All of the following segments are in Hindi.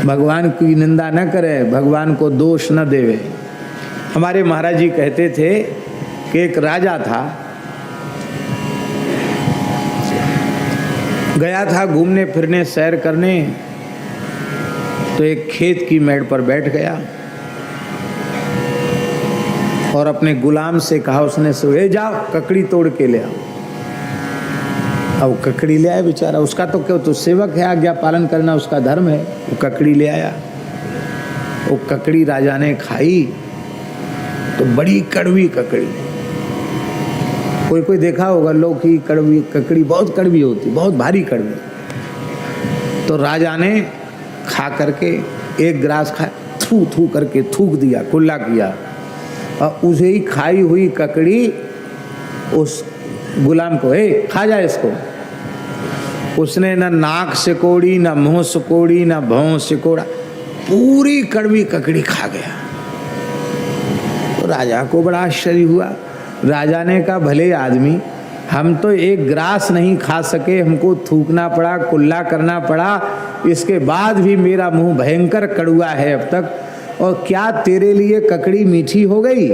भगवान की निंदा न करे, भगवान को दोष न देवे। हमारे महाराज जी कहते थे कि एक राजा था, गया था घूमने फिरने सैर करने, तो एक खेत की मेड़ पर बैठ गया और अपने गुलाम से कहा, उसने से जाओ ककड़ी तोड़ के ले आओ। अब ककड़ी ले आया बेचारा, उसका तो क्यों, तो सेवक है, आज्ञा पालन करना उसका धर्म है। वो ककड़ी ले आया, वो ककड़ी राजा ने खाई तो बड़ी कड़वी ककड़ी। कोई कोई देखा होगा लौकी कड़वी ककड़ी बहुत कड़वी होती, बहुत भारी कड़वी। तो राजा ने खा करके एक ग्रास खाया, थू थू करके थूक दिया, कुल्ला किया, और उसे ही खाई हुई ककड़ी उस गुलाम को, खा जाए इसको। उसने न नाक सिकोड़ी, न मुंह सिकोड़ी, न भौं सिकोड़ा, पूरी कड़वी ककड़ी खा गया। तो राजा को बड़ा आश्चर्य हुआ। राजा ने कहा, भले आदमी, हम तो एक ग्रास नहीं खा सके, हमको थूकना पड़ा, कुल्ला करना पड़ा, इसके बाद भी मेरा मुंह भयंकर कड़वा है अब तक, और क्या तेरे लिए ककड़ी मीठी हो गई?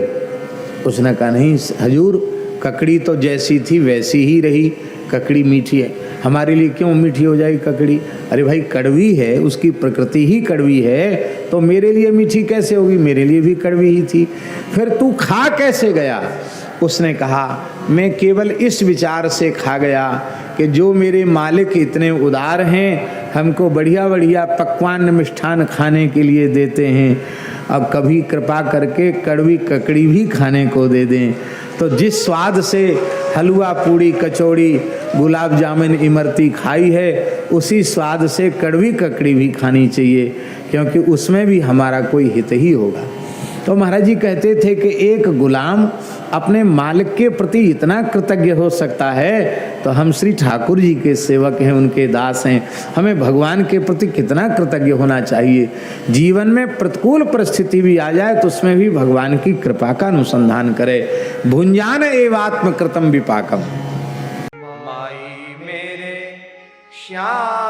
उसने कहा, नहीं हजूर, ककड़ी तो जैसी थी वैसी ही रही, ककड़ी मीठी है, हमारे लिए क्यों मीठी हो जाएगी ककड़ी? अरे भाई कड़वी है, उसकी प्रकृति ही कड़वी है, तो मेरे लिए मीठी कैसे होगी? मेरे लिए भी कड़वी ही थी। फिर तू खा कैसे गया? उसने कहा, मैं केवल इस विचार से खा गया कि जो मेरे मालिक इतने उदार हैं, हमको बढ़िया बढ़िया पकवान मिष्ठान खाने के लिए देते हैं, अब कभी कृपा करके कड़वी ककड़ी भी खाने को दे दें। तो जिस स्वाद से हलवा पूड़ी कचौड़ी गुलाब जामुन इमरती खाई है, उसी स्वाद से कड़वी ककड़ी भी खानी चाहिए, क्योंकि उसमें भी हमारा कोई हित ही होगा। तो महाराज जी कहते थे कि एक गुलाम अपने मालिक के प्रति इतना कृतज्ञ हो सकता है, तो हम श्री ठाकुर जी के सेवक हैं, उनके दास हैं, हमें भगवान के प्रति कितना कृतज्ञ होना चाहिए। जीवन में प्रतिकूल परिस्थिति भी आ जाए तो उसमें भी भगवान की कृपा का अनुसंधान करे। भुंजान एवात्म कृतम विपाकम। माई मेरे श्याम